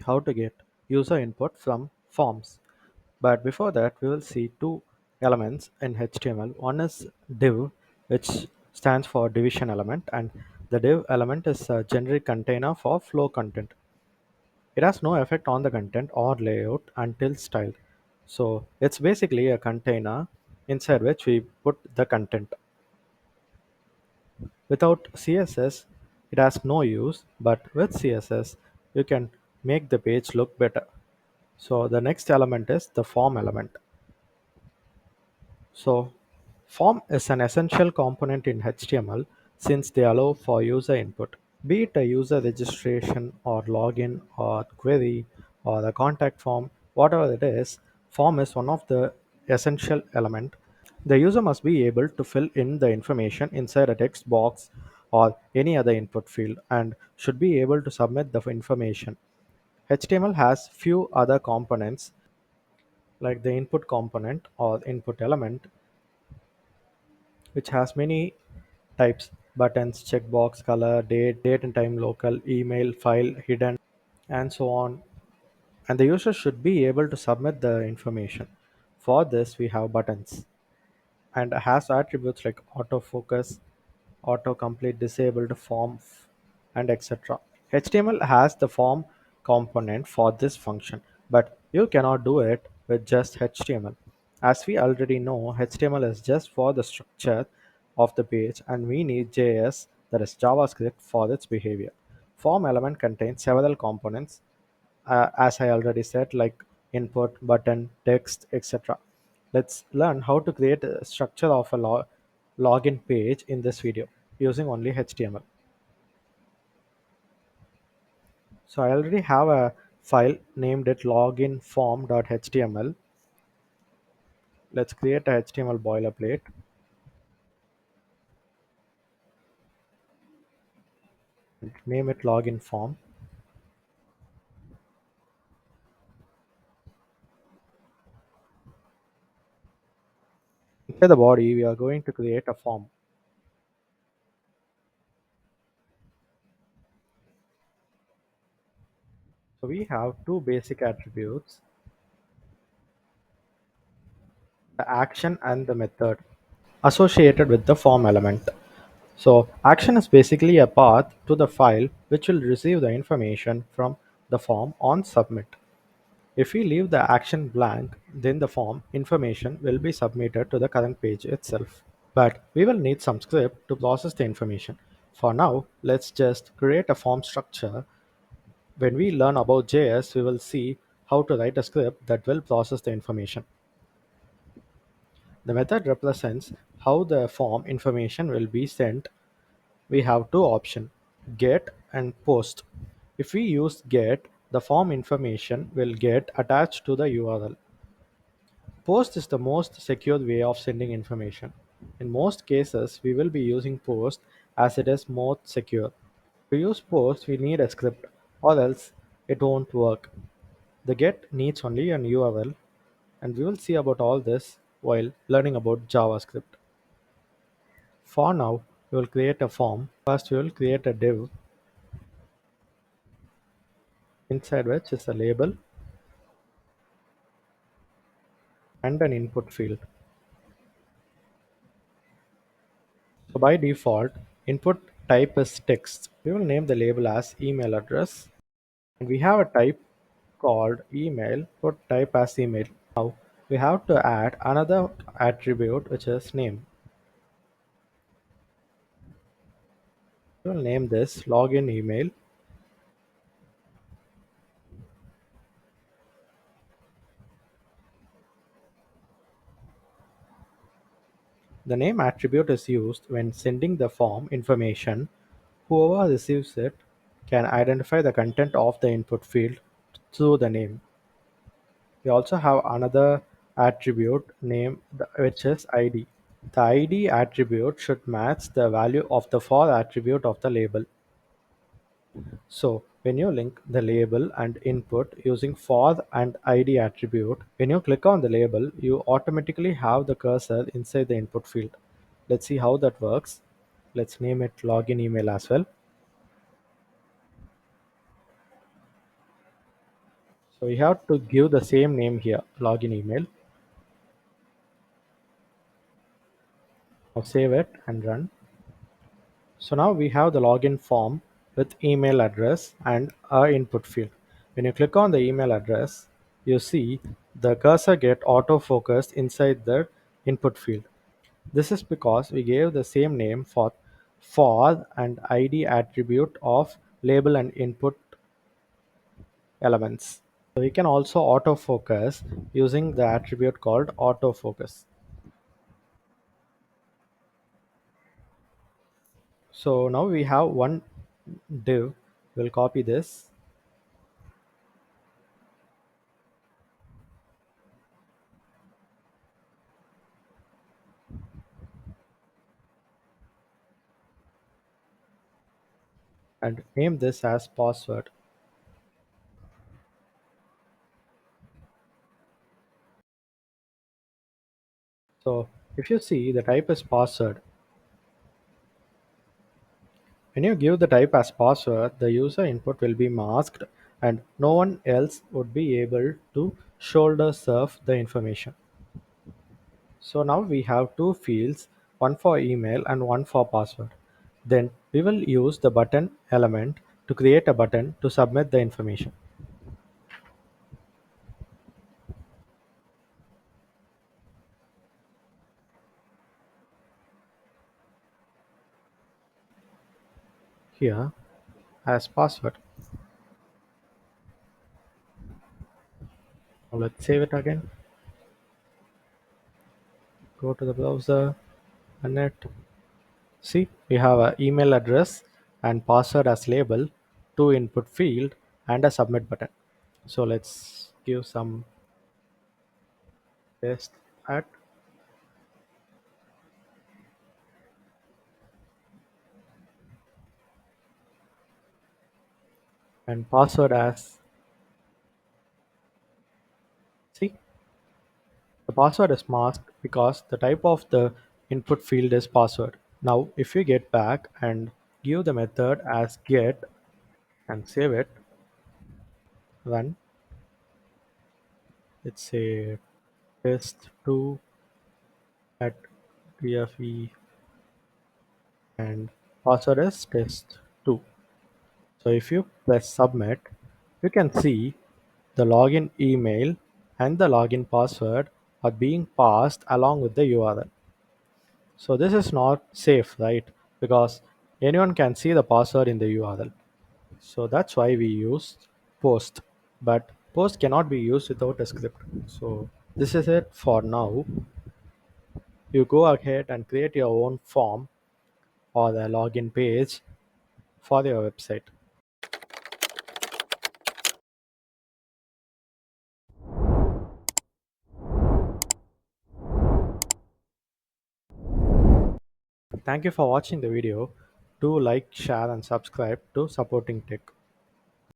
how to get user input from forms. But before that, we will see two elements in HTML. One is div, which stands for division element, and the div element is a generic container for flow content. It has no effect on the content or layout until styled. So it's basically a container inside which we put the content. Without CSS, it has no use, but with CSS, you can make the page look better. So the next element is the form element. So form is an essential component in HTML since they allow for user input. Be it a user registration or login or query or a contact form, whatever it is, form is one of the essential element. The user must be able to fill in the information inside a text box or any other input field and should be able to submit the information. HTML has few other components like the input component or input element, which has many types: buttons, checkbox, color, date and time, local, email, file, hidden, and so on. And the user should be able to submit the information. For this, we have buttons and has attributes like autofocus, autocomplete, disabled, form, and etc. HTML has the form component for this function, but you cannot do it with just HTML. As we already know, HTML is just for the structure of the page, and we need JS, that is JavaScript, for its behavior. Form element contains several components, as I already said, like input, button, text, etc. Let's learn how to create a structure of a login page in this video using only HTML. So I already have a file named it loginform.html. Let's create a HTML boilerplate. Name it login form. Inside the body, we are going to create a form. So we have two basic attributes: the action and the method associated with the form element. So action is basically a path to the file which will receive the information from the form on submit. If we leave the action blank, then the form information will be submitted to the current page itself. But we will need some script to process the information. For now, let's just create a form structure. When we learn about JS, we will see how to write a script that will process the information. The method represents how the form information will be sent. We have two options: get and post. If we use get, the form information will get attached to the URL. Post is the most secure way of sending information. In most cases, we will be using post as it is more secure. To use post, we need a script, or else it won't work. The get needs only an URL, and we will see about all this while learning about JavaScript. For now, we will create a form. First, we will create a div inside which is a label and an input field. So by default, input type is text. We will name the label as email address, and we have a type called email. Put type as email. Now we have to add another attribute which is name. We will name this login email. The name attribute is used when sending the form information. Whoever receives it can identify the content of the input field through the name. We also have another attribute name which is ID. The ID attribute should match the value of the for attribute of the label. So when you link the label and input using for and ID attribute, when you click on the label, you automatically have the cursor inside the input field. Let's see how that works. Let's name it login email as well. So we have to give the same name here, login email. Now save it and run. So now we have the login form with email address and our input field. When you click on the email address, you see the cursor get auto focused inside the input field. This is because we gave the same name for and ID attribute of label and input elements. So we can also autofocus using the attribute called autofocus. So now we have one div. We'll copy this and name this as password. So if you see the type is password, when you give the type as password, the user input will be masked and no one else would be able to shoulder surf the information. So now we have two fields, one for email and one for password. Then we will use the button element to create a button to submit the information. Here as password. Now let's save it again. Go to the browser and it. See, we have an email address and password as label, two input field, and a submit button. So let's give some test at and password as. See, the password is masked because the type of the input field is password. Now, if you get back and give the method as get and save it, run, let's say test2 at dfe and password is test2. So if you press submit, you can see the login email and the login password are being passed along with the URL. So this is not safe, right? Because anyone can see the password in the URL. So that's why we use post. But post cannot be used without a script. So this is it for now. You go ahead and create your own form or the login page for your website. Thank you for watching the video. Do like, share, and subscribe to Supporting Tech.